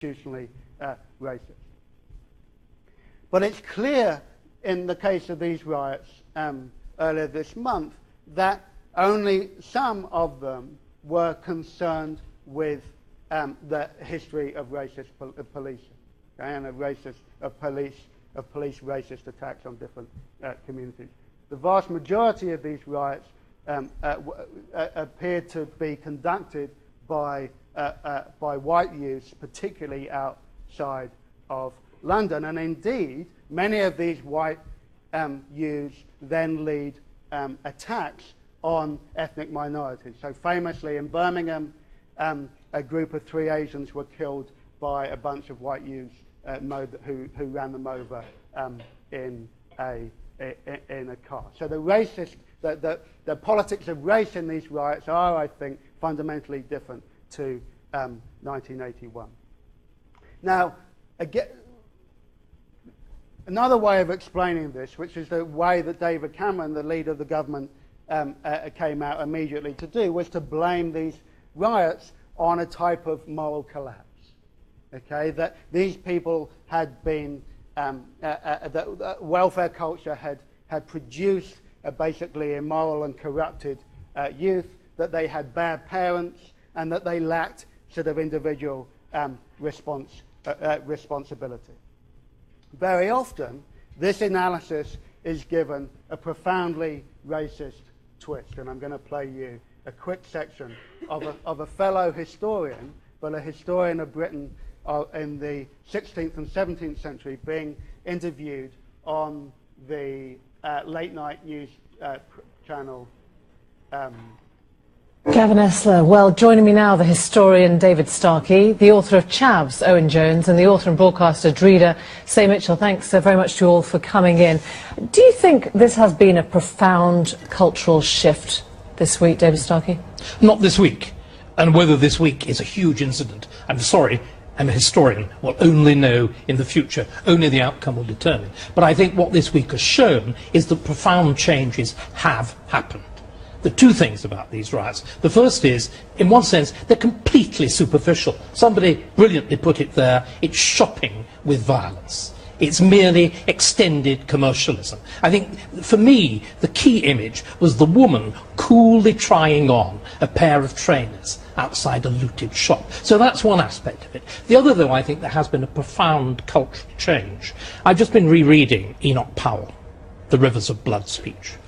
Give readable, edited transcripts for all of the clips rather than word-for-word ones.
institutionally racist. But it's clear in the case of these riots earlier this month that only some of them were concerned with the history of racist policing, okay, and of police racist attacks on different communities. The vast majority of these riots appeared to be conducted by white youths, particularly outside of London, and indeed many of these white youths then lead attacks on ethnic minorities. So famously in Birmingham, a group of 3 Asians were killed by a bunch of white youths who ran them over in a car. So the politics of race in these riots are, I think, fundamentally different to 1981. Now, again, another way of explaining this, which is the way that David Cameron, the leader of the government, came out immediately to do, was to blame these riots on a type of moral collapse. Okay, that these people had been, that welfare culture had produced basically immoral and corrupted youth, that they had bad parents, and that they lacked sort of individual responsibility. Very often, this analysis is given a profoundly racist twist, and I'm going to play you a quick section of a fellow historian, but a historian of Britain in the 16th and 17th century, being interviewed on the late-night news channel. Gavin Esler. Well, joining me now, the historian David Starkey, the author of Chavs, Owen Jones, and the author and broadcaster Dreda Say Mitchell. Thanks very much to you all for coming in. Do you think this has been a profound cultural shift this week, David Starkey? Not this week. And whether this week is a huge incident, I'm sorry, I'm a historian, will only know in the future. Only the outcome will determine. But I think what this week has shown is that profound changes have happened. The two things about these riots. The first is, in one sense, they're completely superficial. Somebody brilliantly put it there, it's shopping with violence. It's merely extended commercialism. I think, for me, the key image was the woman coolly trying on a pair of trainers outside a looted shop. So that's one aspect of it. The other, though, I think there has been a profound cultural change. I've just been rereading Enoch Powell, The Rivers of Blood speech.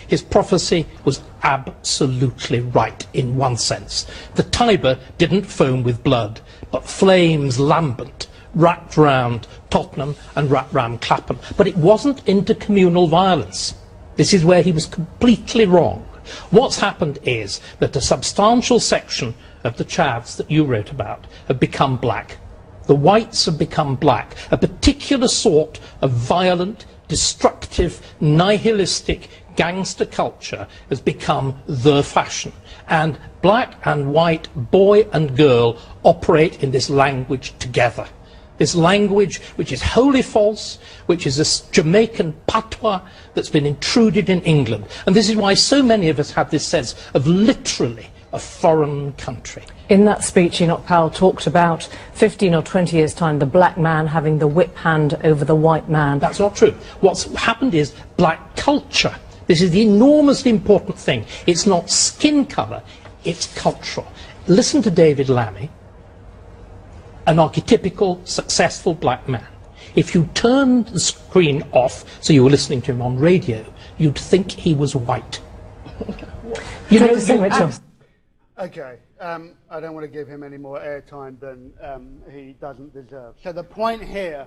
His prophecy was absolutely right in one sense. The Tiber didn't foam with blood, but flames lambent wrapped round Tottenham and wrapped round Clapham. But it wasn't intercommunal violence. This is where he was completely wrong. What's happened is that a substantial section of the Chavs that you wrote about have become black. The whites have become black. A particular sort of violent, destructive, nihilistic gangster culture has become the fashion. And black and white, boy and girl, operate in this language together. This language which is wholly false, which is a Jamaican patois that's been intruded in England. And this is why so many of us have this sense of literally a foreign country. In that speech, Enoch Powell talked about 15 or 20 years' time, the black man having the whip hand over the white man. That's not true. What's happened is black culture. This is the enormously important thing. It's not skin colour, it's cultural. Listen to David Lammy, an archetypical, successful black man. If you turned the screen off so you were listening to him on radio, you'd think he was white. You know, Mitchell. Okay, I don't want to give him any more airtime than he doesn't deserve. So the point here,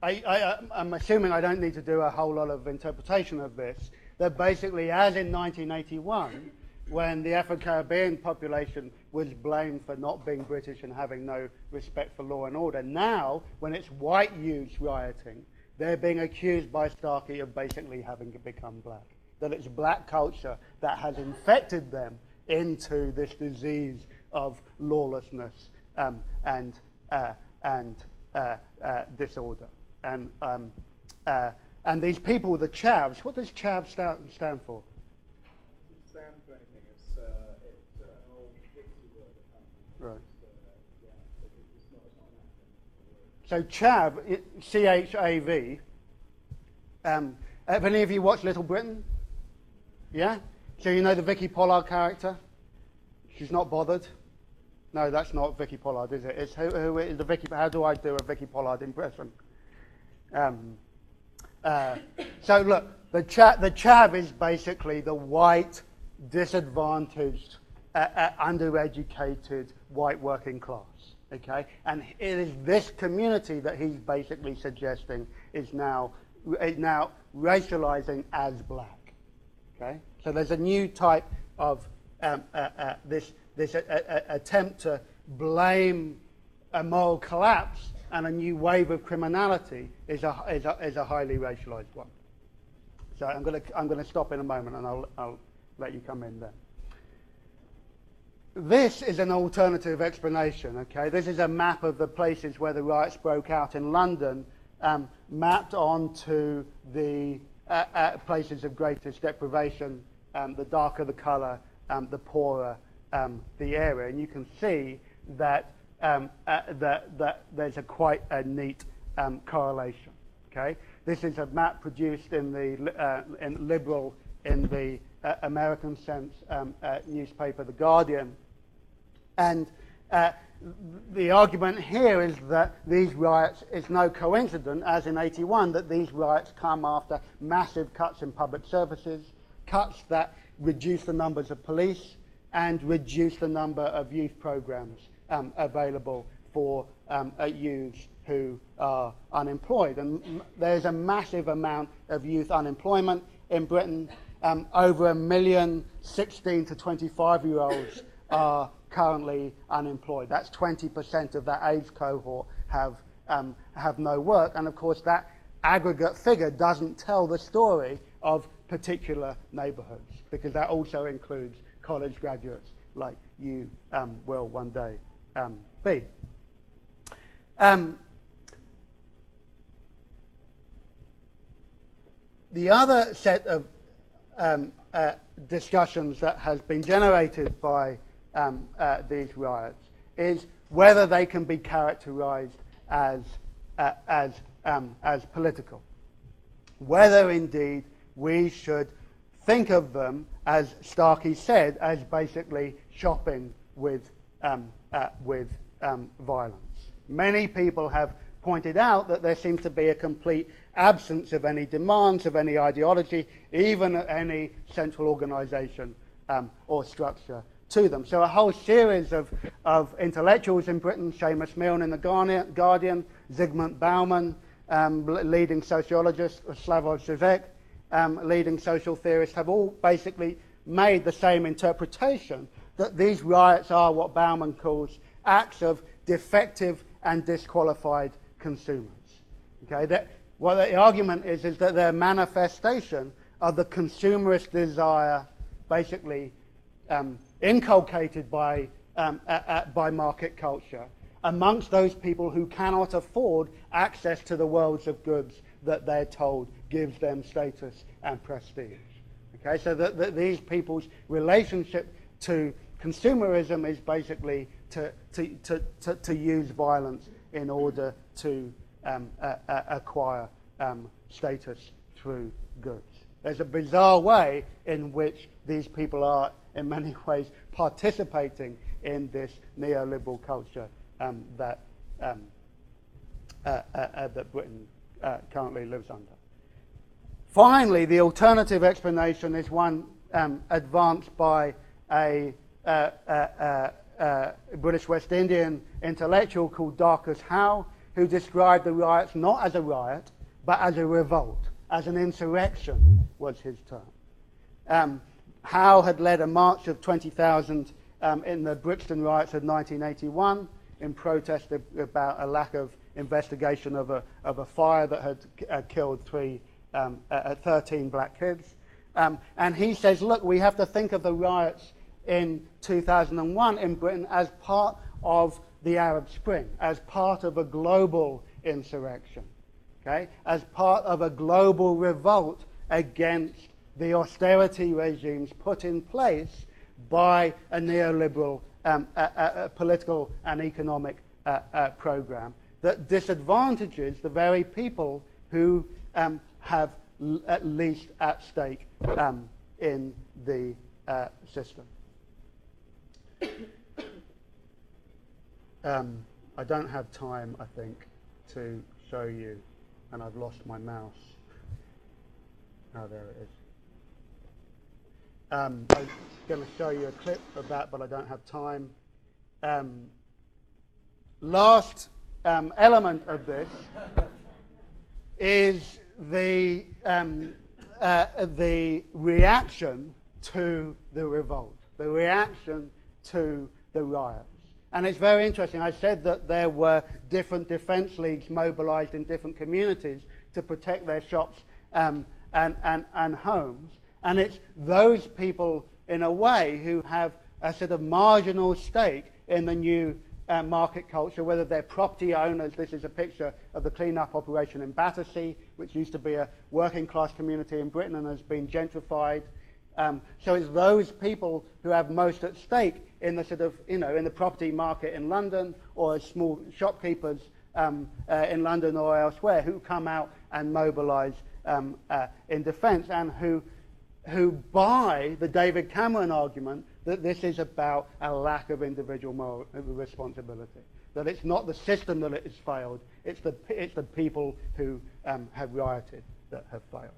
I'm assuming I don't need to do a whole lot of interpretation of this, that basically, as in 1981, when the Afro-Caribbean population was blamed for not being British and having no respect for law and order, now, when it's white youths rioting, they're being accused by Starkey of basically having become black. That it's black culture that has infected them into this disease of lawlessness and disorder. And these people, the Chavs, what does Chav stand for? It stands for anything. It's an old Dixie word. Right. It's not an acronym. So chav, C-H-A-V. Have any of you watched Little Britain? Yeah? So you know the Vicky Pollard character? She's not bothered. No, that's not Vicky Pollard, is it? It's who is the Vicky? How do I do a Vicky Pollard impression? So look, the chav is basically the white, disadvantaged, undereducated white working class. Okay, and it is this community that he's basically suggesting is now racializing as black. Okay, so there's a new type of this attempt to blame a moral collapse and a new wave of criminality is a highly racialized one. So I'm going to stop in a moment, and I'll let you come in then. This is an alternative explanation. Okay, this is a map of the places where the riots broke out in London, mapped onto the places of greatest deprivation. The darker the colour, the poorer the area, and you can see that that there's quite a neat correlation. Okay, this is a map produced in the liberal, in the American sense, newspaper The Guardian, and the argument here is that these riots, it's no coincidence, as in 81, that these riots come after massive cuts in public services, cuts that reduce the numbers of police and reduce the number of youth programs available for youths who are unemployed. And there's a massive amount of youth unemployment in Britain. Over 1 million 16 to 25-year-olds are currently unemployed. That's 20% of that age cohort have no work. And of course, that aggregate figure doesn't tell the story of particular neighborhoods, because that also includes college graduates like you will one day be. The other set of discussions that has been generated by these riots is whether they can be characterized as political, whether indeed we should think of them, as Starkey said, as basically shopping with violence. Many people have pointed out that there seems to be a complete absence of any demands, of any ideology, even any central organization or structure to them. So a whole series of intellectuals in Britain, Seamus Milne in The Guardian, Zygmunt Bauman, leading sociologist, Slavoj Žižek, leading social theorists, have all basically made the same interpretation, that these riots are what Bauman calls acts of defective and disqualified consumers. Okay, what the argument is that they're a manifestation of the consumerist desire, basically inculcated by market culture, amongst those people who cannot afford access to the worlds of goods that they're told gives them status and prestige. Okay, so that these people's relationship to consumerism is basically to use violence in order to acquire status through goods. There's a bizarre way in which these people are, in many ways, participating in this neoliberal culture that Britain currently lives under. Finally, the alternative explanation is one advanced by a British West Indian intellectual called Darcus Howe, who described the riots not as a riot, but as a revolt, as an insurrection was his term. Howe had led a march of 20,000 in the Brixton riots of 1981 in protest about a lack of investigation of a fire that had killed 13 black kids. And he says, look, we have to think of the riots in 2001 in Britain as part of the Arab Spring, as part of a global insurrection, okay? As part of a global revolt against the austerity regimes put in place by a neoliberal political and economic program that disadvantages the very people who have at least at stake in the system. I don't have time, I think, to show you, and I've lost my mouse. Oh, there it is. I'm going to show you a clip of that, but I don't have time. Last element of this is the reaction to the revolt, the reaction to the riots. And it's very interesting. I said that there were different defense leagues mobilized in different communities to protect their shops and homes. And it's those people, in a way, who have a sort of marginal stake in the new market culture, whether they're property owners. This is a picture of the clean-up operation in Battersea, which used to be a working-class community in Britain and has been gentrified. So it's those people who have most at stake in the sort of, in the property market in London, or as small shopkeepers in London or elsewhere, who come out and mobilise in defence, and who buy the David Cameron argument that this is about a lack of individual moral responsibility, that it's not the system that has failed, it's the people who have rioted that have failed.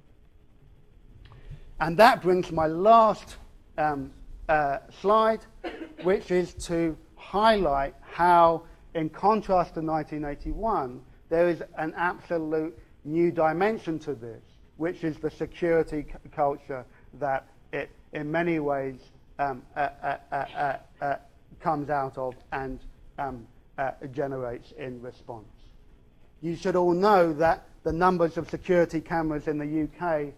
And that brings my last slide, which is to highlight how, in contrast to 1981, there is an absolute new dimension to this, which is the security culture that it, in many ways, comes out of and generates in response. You should all know that the numbers of security cameras in the UK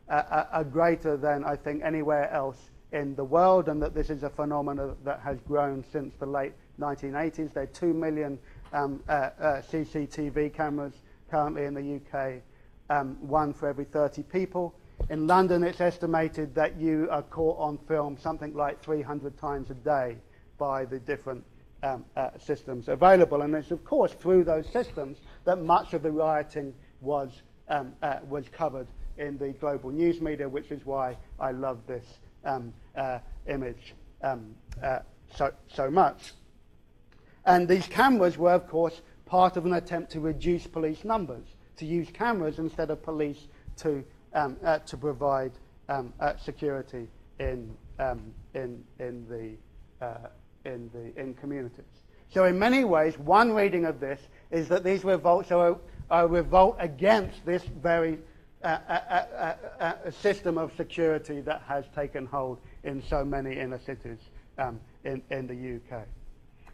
are greater than, I think, anywhere else in the world, and that this is a phenomenon that has grown since the late 1980s. There are 2 million CCTV cameras currently in the UK, one for every 30 people. In London, it's estimated that you are caught on film something like 300 times a day by the different systems available. And it's, of course, through those systems that much of the rioting was covered in the global news media, which is why I love this image so much. And these cameras were, of course, part of an attempt to reduce police numbers, to use cameras instead of police to provide security in communities. So in many ways, one reading of this is that these revolts are a revolt against this very system of security that has taken hold in so many inner cities in the UK.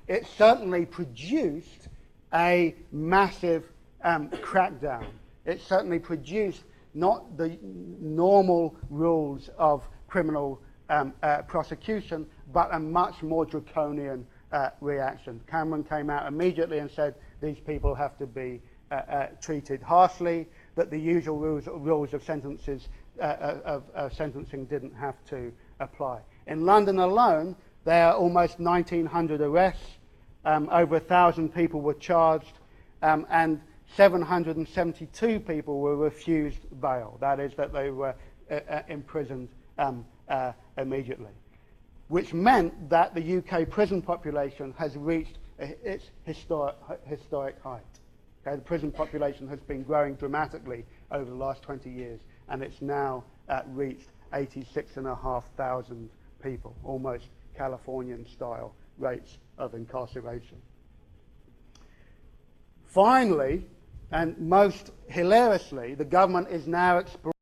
It certainly produced a massive crackdown. It certainly produced not the normal rules of criminal prosecution, but a much more draconian reaction. Cameron came out immediately and said these people have to be treated harshly, that the usual rules of sentencing didn't have to apply. In London alone, there are almost 1,900 arrests, over 1,000 people were charged, and 772 people were refused bail. That is, that they were imprisoned immediately, which meant that the UK prison population has reached its historic height. Okay, the prison population has been growing dramatically over the last 20 years, and it's now reached 86,500 people, almost Californian-style rates of incarceration. Finally, and most hilariously, the government is now exploring